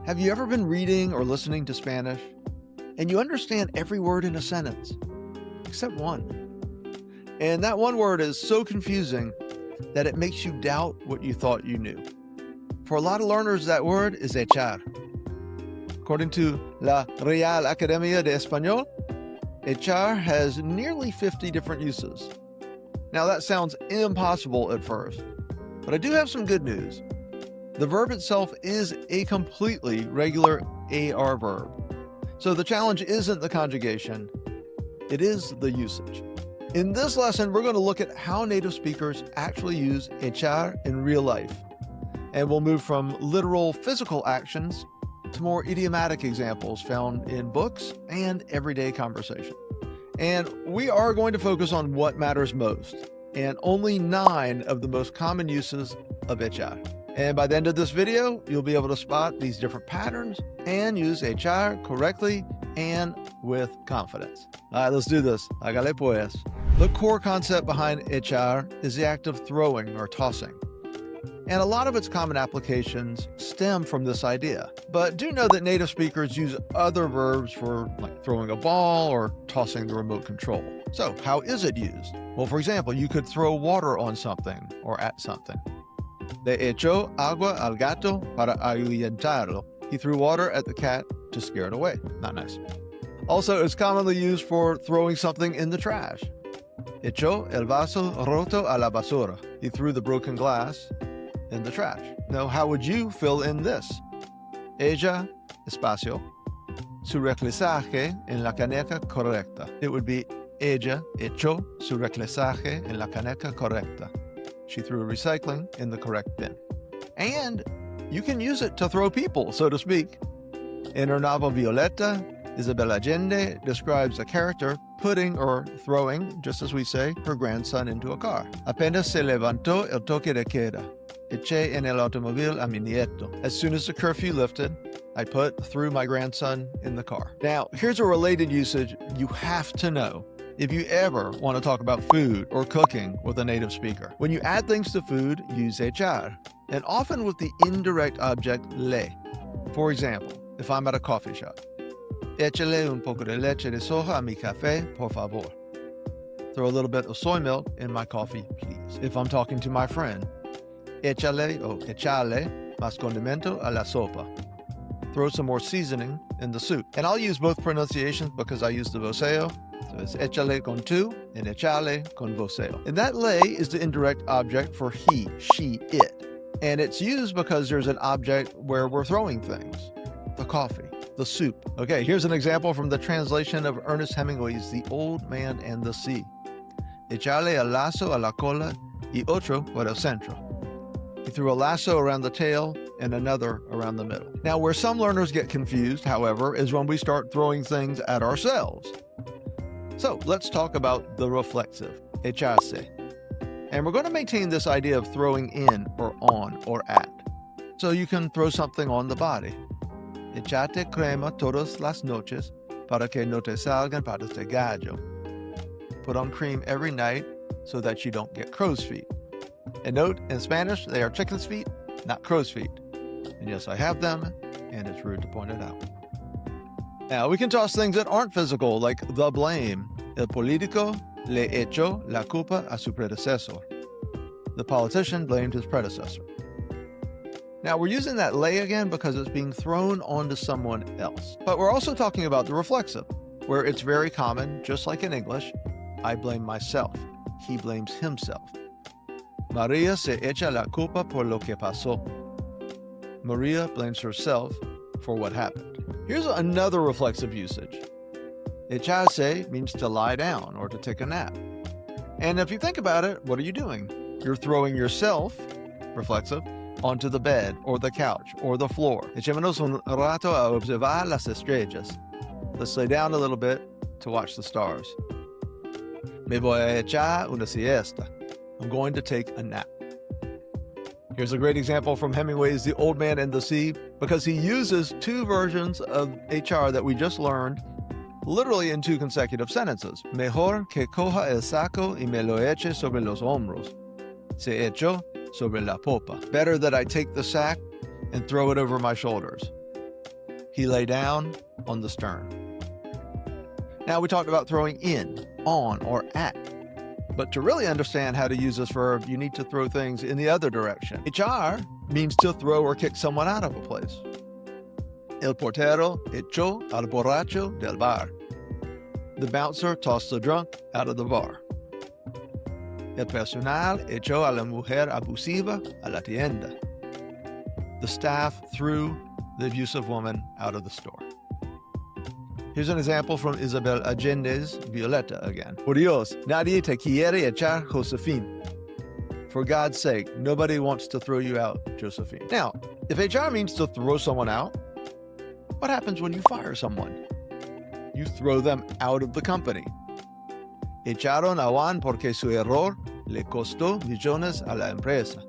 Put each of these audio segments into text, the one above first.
Have you ever been reading or listening to Spanish and you understand every word in a sentence except one? And that one word is so confusing that it makes you doubt what you thought you knew. For a lot of learners, that word is echar. According to La Real Academia de Español, echar has nearly 50 different uses. Now that sounds impossible at first, but I do have some good news. The verb itself is a completely regular AR verb. So the challenge isn't the conjugation, it is the usage. In this lesson, we're going to look at how native speakers actually use echar in real life. And we'll move from literal physical actions to more idiomatic examples found in books and everyday conversation. And we are going to focus on what matters most, and only 9 of the most common uses of echar. And by the end of this video, you'll be able to spot these different patterns and use echar correctly and with confidence. All right, let's do this. Hágale pues. The core concept behind echar is the act of throwing or tossing. And a lot of its common applications stem from this idea. But do know that native speakers use other verbs for like throwing a ball or tossing the remote control. So how is it used? Well, for example, you could throw water on something or at something. Le echó agua al gato para ahuyentarlo. He threw water at the cat to scare it away. Not nice. Also, it's commonly used for throwing something in the trash. Echó el vaso roto a la basura. He threw the broken glass in the trash. Now, how would you fill in this? Ella, espacio, su reciclaje en la caneca correcta. It would be ella echó su reciclaje en la caneca correcta. She threw recycling in the correct bin. And you can use it to throw people, so to speak. In her novel Violeta, Isabel Allende describes a character putting or throwing, just as we say, her grandson into a car. Apenas se levantó el toque de queda. Eché en el automóvil a mi nieto. As soon as the curfew lifted, I threw my grandson in the car. Now, here's a related usage you have to know if you ever want to talk about food or cooking with a native speaker. When you add things to food, use echar, and often with the indirect object le. For example, if I'm at a coffee shop, échale un poco de leche de soja a mi café, por favor. Throw a little bit of soy milk in my coffee, please. If I'm talking to my friend, échale o echarle más condimento a la sopa. Throw some more seasoning in the soup. And I'll use both pronunciations because I use the voceo. So it's échale con tú and echarle con voceo. And that le is the indirect object for he, she, it. And it's used because there's an object where we're throwing things. The coffee, the soup. Okay, here's an example from the translation of Ernest Hemingway's The Old Man and the Sea. Echarle el lazo a la cola y otro por el centro. He threw a lasso around the tail and another around the middle. Now, where some learners get confused, however, is when we start throwing things at ourselves. So let's talk about the reflexive, echarse. And we're going to maintain this idea of throwing in or on or at. So you can throw something on the body. Echate crema todas las noches para que no te salgan patas de gallo. Put on cream every night so that you don't get crow's feet. And note, in Spanish, they are chicken's feet, not crow's feet. And yes, I have them, and it's rude to point it out. Now, we can toss things that aren't physical, like the blame. El político le echó la culpa a su predecesor. The politician blamed his predecessor. Now, we're using that le again because it's being thrown onto someone else. But we're also talking about the reflexive, where it's very common, just like in English, I blame myself. He blames himself. María se echa la culpa por lo que pasó. Maria blames herself for what happened. Here's another reflexive usage. Echarse means to lie down or to take a nap. And if you think about it, what are you doing? You're throwing yourself, reflexive, onto the bed or the couch or the floor. Echémonos un rato a observar las estrellas. Let's lay down a little bit to watch the stars. Me voy a echar una siesta. I'm going to take a nap. Here's a great example from Hemingway's The Old Man and the Sea, because he uses 2 versions of echar that we just learned literally in 2 consecutive sentences. Mejor que coja el saco y me lo eche sobre los hombros. Se echó sobre la popa. Better that I take the sack and throw it over my shoulders. He lay down on the stern. Now we talked about throwing in, on, or at. But to really understand how to use this verb, you need to throw things in the other direction. Echar means to throw or kick someone out of a place. El portero echó al borracho del bar. The bouncer tossed the drunk out of the bar. El personal echó a la mujer abusiva a la tienda. The staff threw the abusive woman out of the store. Here's an example from Isabel Allende's Violeta again. Por Dios, nadie te quiere echar, Josephine. For God's sake, nobody wants to throw you out, Josephine. Now, if echar means to throw someone out, what happens when you fire someone? You throw them out of the company. Echaron a Juan porque su error le costó millones a la empresa.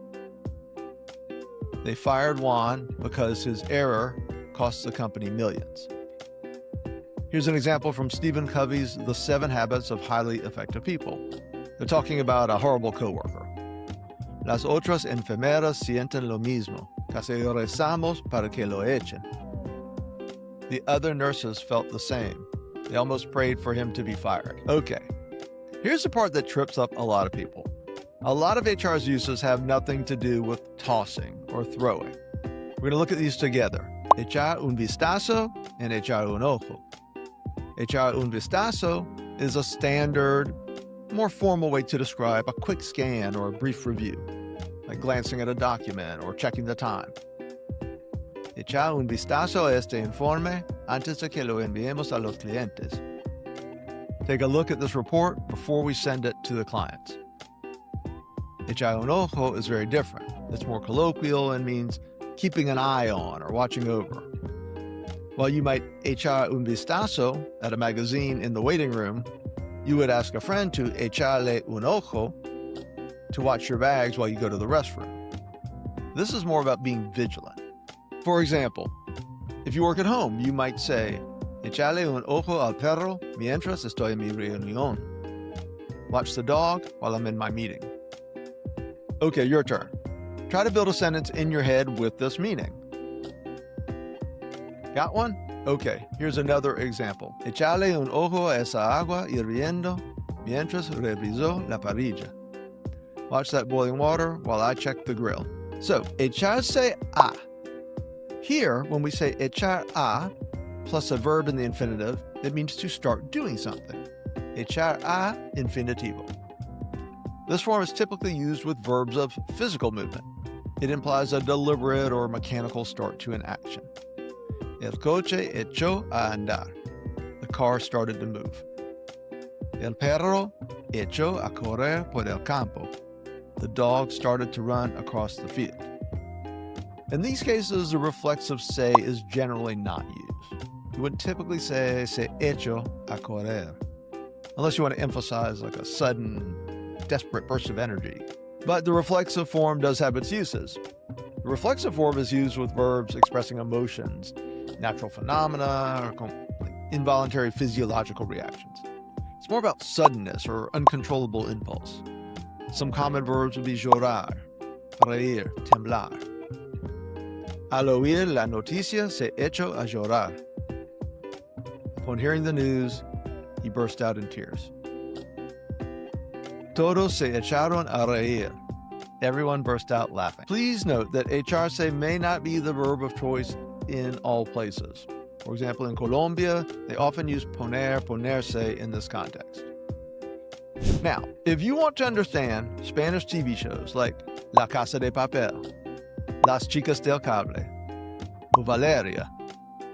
They fired Juan because his error cost the company millions. Here's an example from Stephen Covey's The 7 Habits of Highly Effective People. They're talking about a horrible coworker. Las otras enfermeras sienten lo mismo. Casi rezamos para que lo echen. The other nurses felt the same. They almost prayed for him to be fired. Okay, here's the part that trips up a lot of people. A lot of Echar's uses have nothing to do with tossing or throwing. We're going to look at these together. Echar un vistazo and echar un ojo. Echar un vistazo is a standard, more formal way to describe a quick scan or a brief review, like glancing at a document or checking the time. Echar un vistazo a este informe antes de que lo enviemos a los clientes. Take a look at this report before we send it to the clients. Echar un ojo is very different. It's more colloquial and means keeping an eye on or watching over. While you might echar un vistazo at a magazine in the waiting room, you would ask a friend to echarle un ojo to watch your bags while you go to the restroom. This is more about being vigilant. For example, if you work at home, you might say, echarle un ojo al perro mientras estoy en mi reunión. Watch the dog while I'm in my meeting. Okay, your turn. Try to build a sentence in your head with this meaning. Got one? Okay, here's another example. Echarle un ojo a esa agua hirviendo mientras reviso la parrilla. Watch that boiling water while I check the grill. So, echarse a. Here, when we say echar a plus a verb in the infinitive, it means to start doing something. Echar a Infinitivo. This form is typically used with verbs of physical movement. It implies a deliberate or mechanical start to an action. El coche echó a andar. The car started to move. El perro echó a correr por el campo. The dog started to run across the field. In these cases, the reflexive se is generally not used. You would typically say se echó a correr, unless you want to emphasize like a sudden, desperate burst of energy. But the reflexive form does have its uses. The reflexive form is used with verbs expressing emotions, natural phenomena, or involuntary physiological reactions. It's more about suddenness or uncontrollable impulse. Some common verbs would be llorar, reír, temblar. Al oír la noticia se echó a llorar. Upon hearing the news, he burst out in tears. Todos se echaron a reír. Everyone burst out laughing. Please note that echarse may not be the verb of choice in all places. For example, in Colombia, they often use poner, ponerse in this context. Now, if you want to understand Spanish TV shows like La Casa de Papel, Las Chicas del Cable, or Valeria,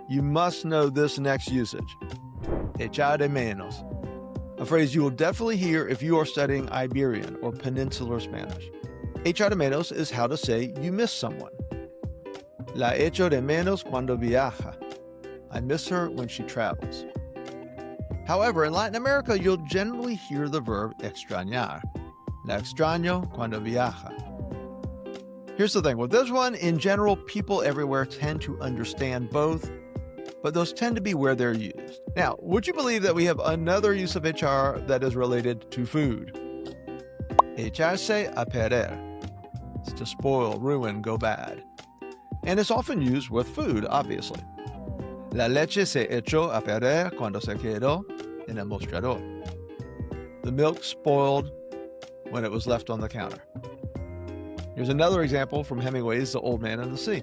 you must know this next usage, echar de menos, a phrase you will definitely hear if you are studying Iberian or Peninsular Spanish. Echar de menos is how to say you miss someone. La echo de menos cuando viaja. I miss her when she travels. However, in Latin America, you'll generally hear the verb extrañar. La extraño cuando viaja. Here's the thing, with this one, in general, people everywhere tend to understand both, but those tend to be where they're used. Now, would you believe that we have another use of echar that is related to food? Echarse a perder. It's to spoil, ruin, go bad. And it's often used with food, obviously. La leche se echó a perder cuando se quedó en el mostrador. The milk spoiled when it was left on the counter. Here's another example from Hemingway's The Old Man and the Sea.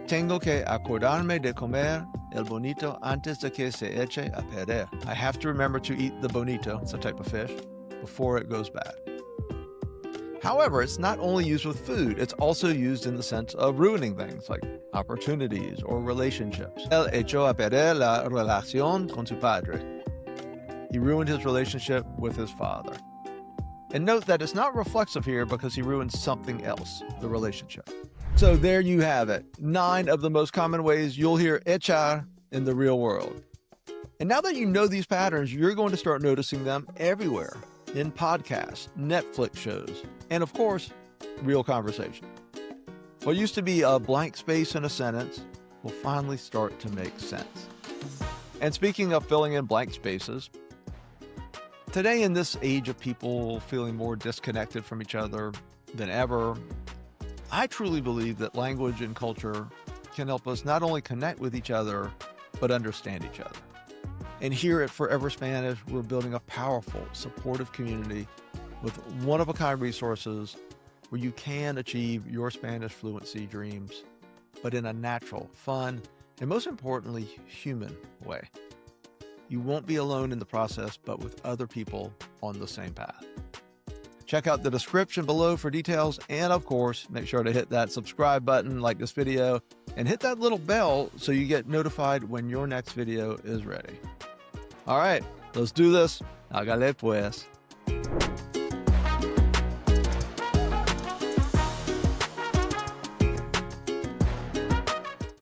Tengo que acordarme de comer el bonito antes de que se eche a perder. I have to remember to eat the bonito, it's a type of fish, before it goes bad. However, it's not only used with food, it's also used in the sense of ruining things like opportunities or relationships. Él echó a perder la relación con su padre. He ruined his relationship with his father. And note that it's not reflexive here because he ruined something else, the relationship. So there you have it, 9 of the most common ways you'll hear echar in the real world. And now that you know these patterns, you're going to start noticing them everywhere, in podcasts, Netflix shows, and of course, real conversation. What used to be a blank space in a sentence will finally start to make sense. And speaking of filling in blank spaces, today in this age of people feeling more disconnected from each other than ever, I truly believe that language and culture can help us not only connect with each other, but understand each other. And here at Forever Spanish, we're building a powerful, supportive community with one-of-a-kind resources where you can achieve your Spanish fluency dreams, but in a natural, fun, and most importantly, human way. You won't be alone in the process, but with other people on the same path. Check out the description below for details, and of course, make sure to hit that subscribe button, like this video, and hit that little bell so you get notified when your next video is ready. All right, let's do this. Hágale pues.